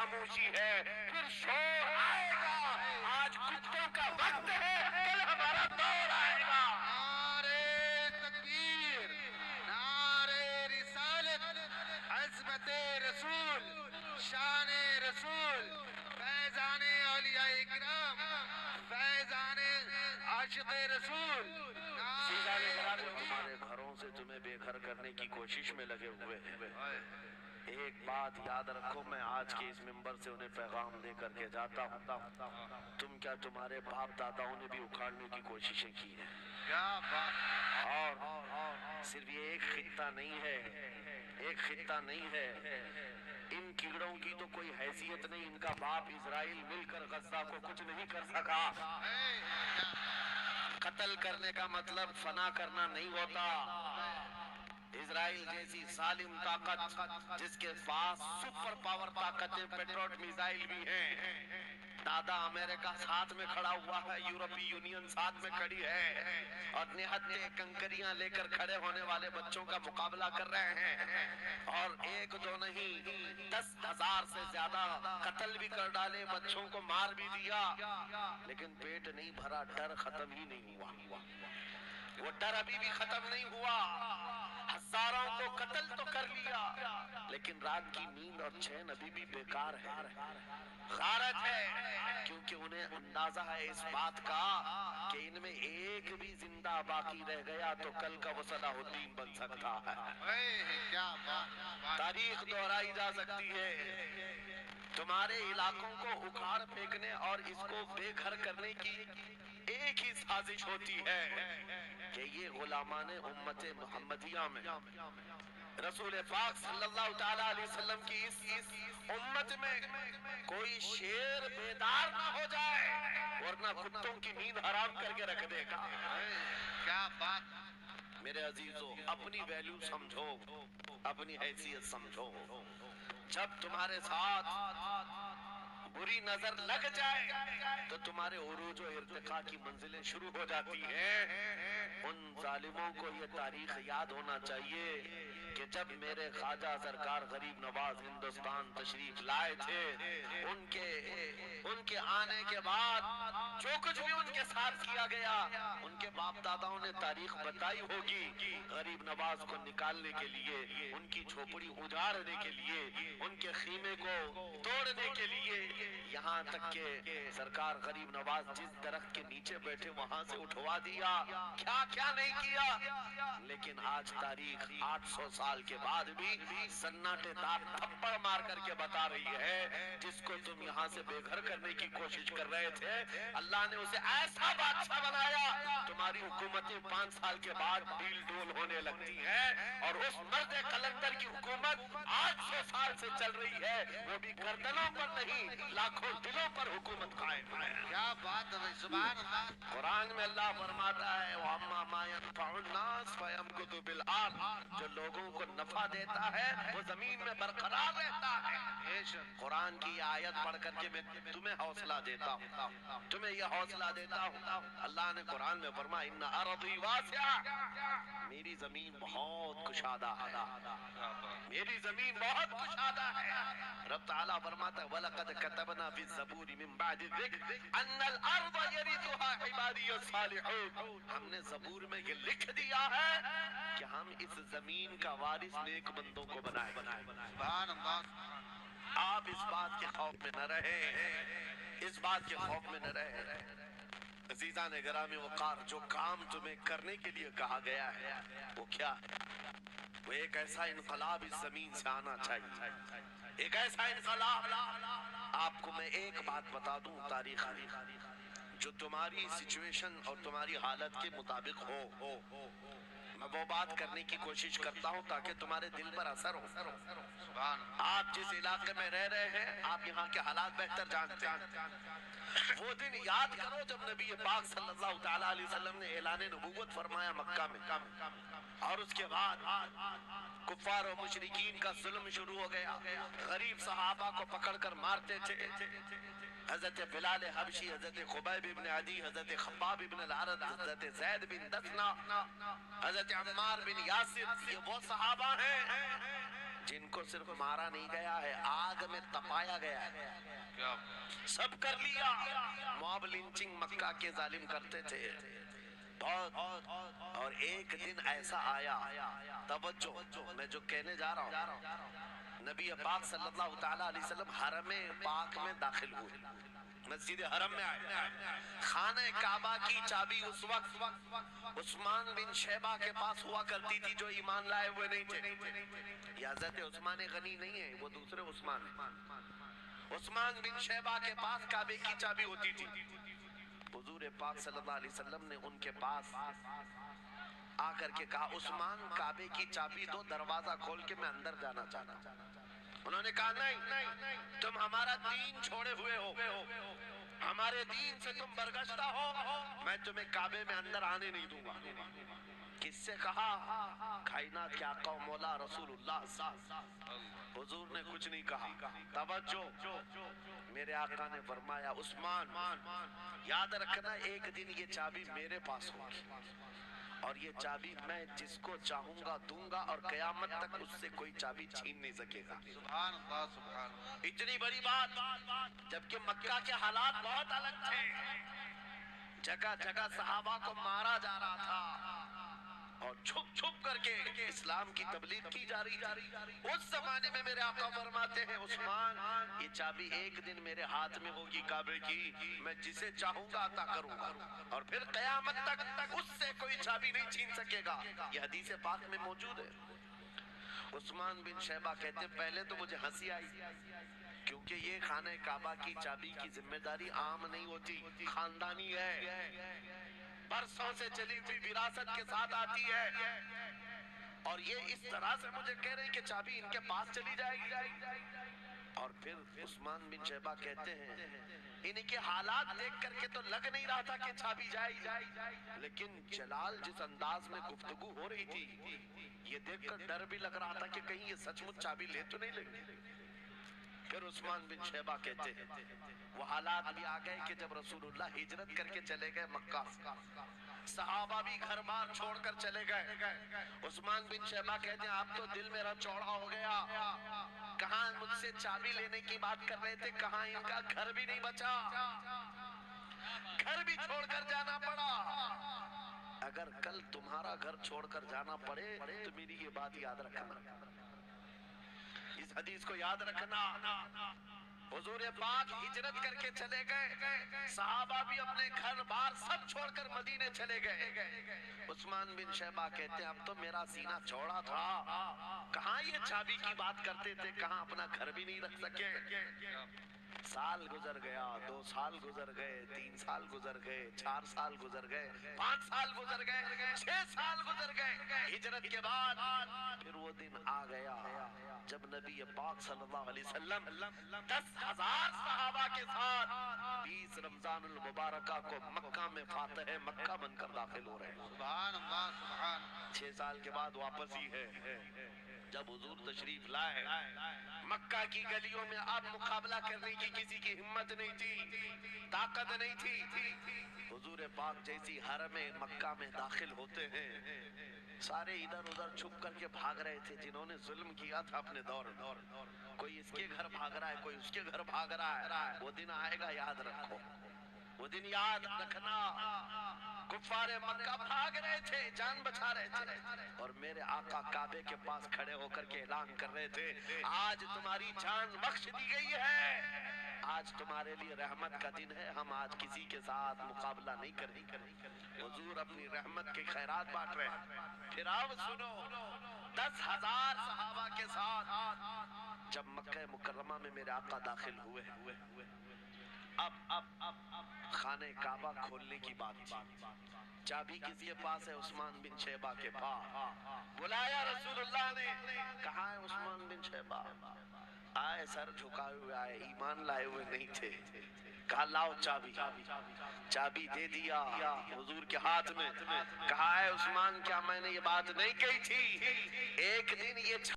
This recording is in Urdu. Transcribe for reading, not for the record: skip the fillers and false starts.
خاموشی ہے، پھر شور آئے گا۔ آج کتوں کا وقت ہے، کل ہمارا دور آئے گا۔ نعرے تکبیر، نعرے رسالت، عظمت رسول، شان رسول، فیضان اولیاء کرام، فیضان عاشق رسول۔ تمہارے گھروں سے تمہیں بے گھر کرنے کی کوشش میں لگے ہوئے ہیں۔ ایک بات یاد رکھو، میں آج کے اس منبر سے انہیں پیغام دے کر کے جاتا ہوں، تم کیا تمہارے باپ داداؤں نے بھی اکھاڑنے کی کوششیں کی ہیں؟ کیا بات! اور صرف یہ ایک خطہ نہیں ہے، ایک خطہ نہیں ہے، ان کیڑوں کی تو کوئی حیثیت نہیں، ان کا باپ اسرائیل مل کر غزہ کو کچھ نہیں کر سکا۔ قتل کرنے کا مطلب فنا کرنا نہیں ہوتا۔ اسرائیل جیسی ظالم طاقت جس کے پاس سپر پاور طاقتیں پیٹروٹ میزائل بھی ہیں، دادا امریکہ ساتھ میں کھڑا ہوا ہے، یورپی یونین ساتھ میں کھڑی ہے، اور نہتے کنکریاں لے کر کھڑے ہونے والے بچوں کا مقابلہ کر رہے ہیں، اور ایک دو نہیں 10,000 سے زیادہ قتل بھی کر ڈالے، بچوں کو مار بھی دیا، لیکن پیٹ نہیں بھرا، ڈر ختم ہی نہیں ہوا۔ وہ ڈر ابھی بھی ختم نہیں ہوا، ہزاروں کو قتل تو کر لیا، لیکن رات کی نیند اور چین ابھی بھی بیکار ہے، غارت ہے، کیونکہ انہیں اندازہ ہے اس بات کا کہ ان میں ایک بھی زندہ باقی رہ گیا تو کل کا وہ صلاح الدین بن سکتا ہے۔ کیا بات! تاریخ دہرائی جا سکتی ہے۔ تمہارے علاقوں کو اکھاڑ پھینکنے اور اس کو بے گھر کرنے کی ایک ہی سازش ہوتی ہے کہ یہ غلامان امت محمدیہ میں رسول پاک صلی اللہ تعالیٰ علیہ وسلم کی اس امت میں کوئی شیر بیدار نہ ہو جائے، ورنہ کتوں کی نیند حرام کر کے رکھ دے گا۔ کیا بات! میرے عزیزو، اپنی ویلیو سمجھو، اپنی حیثیت سمجھو۔ جب تمہارے ساتھ بری نظر لگ جائے تو تمہارے عروج و ارتقاء کی منزلیں شروع ہو جاتی ہیں۔ ان ظالموں کو یہ تاریخ یاد ہونا چاہیے کہ جب میرے خواجہ سرکار غریب نواز ہندوستان تشریف لائے تھے، ان کے آنے کے بعد جو کچھ بھی ان کے ساتھ کیا گیا، ان کے باپ داداؤں نے تاریخ بتائی ہوگی۔ غریب نواز کو نکالنے کے لیے، ان کی جھوپڑی اجاڑنے کے لیے، ان کے خیمے کو توڑنے کے لیے، یہاں تک کہ سرکار غریب نواز جس درخت کے نیچے بیٹھے وہاں سے اٹھوا دیا، کیا کیا نہیں کیا۔ لیکن آج تاریخ 800 سال کے بعد بھی سناٹے دار تھپڑ مار کر کے بتا رہی ہے، جس کو تم یہاں سے بے گھر کرنے کی کوشش کر رہے تھے، اللہ نے اسے ایسا بادشاہ بنایا، تمہاری حکومتیں 5 سال کے بعد ڈیل ڈول ہونے لگتی ہیں، اور اس مرد قلندر کی حکومت 800 سال سے چل رہی ہے، وہ بھی گردنوں پر نہیں، لاکھوں دلوں پر حکومت قائم ہے۔ کیا بات ہے! سبحان اللہ! قرآن میں اللہ فرماتا ہے وَأَمَّا مَا يَنْفَعُ النَّاسَ فَيَمْكُثُ فِي الْأَرْضِ، جو لوگوں کو نفع دیتا ہے وہ زمین میں برقرار رہتا ہے۔ قرآن کی یہ آیت پڑھ کر کے میں تمہیں حوصلہ دیتا ہوں، تمہیں یہ حوصلہ دیتا ہوں۔ اللہ نے قرآن میں فرمایا اِنَّ أَرْضِي وَاسِعَةٌ، میری زمین بہت کشادہ ہے، میری زمین بہت کشادہ ہے۔ رب تعالیٰ فرماتا ہے وَلَقَدْ كَتَبْنَا فِي الزَّبُورِ مِن بَعْدِ الذِّكْرِ أَنَّ الْأَرْضَ يَرِثُهَا عِبَادِيَ الصَّالِحُونَ، ہم نے زبور میں یہ لکھ دیا ہے کہ ہم اس زمین کا وارث نیک بندوں کو بنائیں۔ سبحان اللہ! آپ اس بات کے خوف میں نہ رہے، اس بات کے خوف میں نہ رہے۔ عزیزان گرامی وقار، جو کام تمہیں کرنے کے لیے کہا گیا ہے وہ کیا ہے؟ وہ ایک ایسا انقلاب اس زمین سے آنا چاہیے، ایک ایسا انقلاب۔ آپ کو میں ایک بات بتا دوں تاریخی، جو تمہاری سچویشن اور تمہاری حالت کے مطابق ہو، میں وہ بات کرنے کی کوشش کرتا ہوں تاکہ تمہارے دل پر اثر ہو۔ آپ جس علاقے میں رہ رہے ہیں، آپ یہاں کے حالات بہتر جانتے ہیں۔ وہ دن یاد کرو جب نبی پاک صلی اللہ تعالیٰ علیہ وسلم نے اعلان نبوت فرمایا مکہ میں، اور اس کے بعد کفار و مشرکین کا ظلم شروع ہو گیا، غریب صحابہ کو پکڑ کر مارتے تھے۔ حضرت بلال حبشی، حضرت خبیب ابن عدی، حضرت خباب ابن العرد، حضرت زید بن دفنہ، حضرت عمار بن یاسر، یہ وہ صحابہ ہیں جن کو صرف مارا نہیں گیا ہے، آگ میں تپایا گیا ہے، کیا سب کر لیا۔ موب لنچنگ مکہ کے ظالم کرتے تھے بہت، اور ایک دن ایسا آیا، توجہ میں جو کہنے جا رہا ہوں، نبی پاک صلی اللہ تعالیٰ علیہ وسلم حرم پاک میں داخل ہوئے، مسجد حرم میں آئے، خانہ کعبہ کی چابی اس وقت عثمان بن شیبہ کے پاس ہوا کرتی تھی، جو ایمان لائے ہوئے نہیں تھے۔ یہ حضرت عثمان غنی نہیں ہے، وہ دوسرے عثمان ہیں۔ عثمان بن شیبہ کے پاس کعبے کی چابی ہوتی تھی۔ حضور پاک صلی اللہ علیہ وسلم نے ان کے پاس آ کر کے کہا، عثمان کعبے کی چابی دو، دروازہ کھول کے میں اندر جانا چاہتا ہوں۔ انہوں نے کہا نہیں، تم ہمارا دین چھوڑے ہوئے ہو، ہمارے دین سے تم برگشتہ ہو، میں تمہیں کعبے میں اندر آنے نہیں دوں گا۔ کس سے کہا؟ کائنات کے آقا و مولا رسول اللہ صلی اللہ علیہ وسلم۔ حضور نے کچھ نہیں کہا، توجہ، میرے آقا نے فرمایا، عثمان یاد رکھنا ایک دن یہ چابی میرے پاس ہوگی، اور یہ چابی میں جس کو چاہوں گا دوں گا، اور قیامت تک اس سے کوئی چابی چھین نہیں سکے گا۔ سبحان اللہ سبحان اللہ۔ اتنی بڑی بات، جبکہ مکہ کے حالات بہت الگ تھے، جگہ جگہ صحابہ کو مارا جا رہا تھا، اور چھپ چھپ کر کے اسلام کی تبلیغ کی جا رہی تھی۔ اس زمانے میں میرے آقا فرماتے ہیں، عثمان یہ چابی ایک دن میرے ہاتھ میں ہوگی کعبے کی، میں جسے چاہوں گا عطا کروں گا، اور پھر قیامت تک اس سے کوئی چابی نہیں چھین سکے گا۔ یہ حدیث پاک میں موجود ہے۔ عثمان بن شیبہ کہتے پہلے تو مجھے ہنسی آئی، کیونکہ یہ خانہ کعبہ کی چابی کی ذمہ داری عام نہیں ہوتی، خاندانی ہے، برسوں سے چلی ہوئی وراثت کے ساتھ آتی ہے، اور یہ اس طرح سے مجھے کہہ رہے ہیں کہ چابی ان کے پاس چلی جائے گی۔ اور پھر عثمان بن شیبہ کہتے ہیں، ان کے حالات دیکھ کر کے تو لگ نہیں رہا تھا کہ چابی جائے گی، لیکن جلال جس انداز میں گفتگو ہو رہی تھی، یہ دیکھ کر ڈر بھی لگ رہا تھا کہ کہیں یہ سچ مچ چابی لے تو نہیں لیں گے۔ پھر عثمان بن شیبہ کہتے ہیں، وہ حالات بھی آ گئے کہ جب رسول اللہ ہجرت کر کے چلے گئے مکہ، صحابہ بھی گھر بار چھوڑ کر چلے گئے۔ عثمان بن شیبہ کہتے ہیں، اب تو دل میرا چوڑا ہو گیا، کہاں مجھ سے چابی لینے کی بات کر رہے تھے، کہاں ان کا گھر بھی نہیں بچا، گھر بھی چھوڑ کر جانا پڑا۔ اگر کل تمہارا گھر چھوڑ کر جانا پڑے تو میری یہ بات یاد رکھنا، اس حدیث کو یاد رکھنا۔ حضور پاک ہجرت کر کے چلے گئے، صحابہ بھی اپنے گھر بار سب چھوڑ کر مدینے چلے گئے۔ عثمان بن شیبہ کہتے ہیں، اب تو میرا سینہ چوڑا تھا، کہاں یہ چابی کی بات کرتے تھے، کہاں اپنا گھر بھی نہیں رکھ سکے۔ سال گزر گیا، 2 سال گزر گئے، 3 سال گزر گئے، 4 سال گزر گئے، 5 سال گزر گئے، 6 سال گزر گئے۔ ہجرت کے بعد پھر وہ دن آ گیا جب نبی پاک صلی اللہ علیہ وسلم 10,000 صحابہ کے ساتھ 20 رمضان المبارکہ کو مکہ میں فاتح مکہ بن کر داخل ہو رہے ہیں۔ سبحان اللہ سبحان اللہ۔ 6 سال کے بعد واپس ہی ہے، جب حضور تشریف لائے، مکہ کی گلیوں میں اب مقابلہ کرنے کی کسی کی ہمت نہیں تھی، طاقت نہیں تھی۔ حضور پاک جیسی حرم مکہ میں داخل ہوتے ہیں، سارے ادھر ادھر چھپ کر کے بھاگ رہے تھے، جنہوں نے ظلم کیا تھا اپنے دور میں، کوئی اس کے گھر بھاگ رہا ہے، کوئی اس کے گھر بھاگ رہا ہے۔ وہ دن آئے گا، یاد رکھو، وہ دن یاد رکھنا۔ کفار مکہ بھاگ رہے تھے، جان بچا رہے تھے، اور میرے آقا کعبے کے پاس کھڑے ہو کر کے اعلان کر رہے تھے، آج تمہاری جان بخش دی گئی ہے، آج تمہارے لیے رحمت کا دن ہے، ہم آج کسی کے ساتھ مقابلہ نہیں کریں گے۔ حضور اپنی رحمت کے خیرات بانٹ رہے ہیں۔ پھر آؤ سنو، 10,000 صحابہ کے ساتھ جب مکہ مکرمہ میں میرے آقا داخل ہوئے، اب خانہ کعبہ کھولنے کی بات تھی۔ چابی کس کے پاس ہے؟ عثمان بن شیبہ کے پاس۔ بلایا رسول اللہ نے، کہاں ہے عثمان بن شیبہ؟ آئے، سر جھکائے ہوئے آئے، ایمان لائے ہوئے نہیں تھے۔ کہا لاؤ چابی، چابی دے دیا حضور کے ہاتھ میں۔ کہا ہے عثمان، کیا میں نے یہ بات نہیں کہی تھی، ایک دن یہ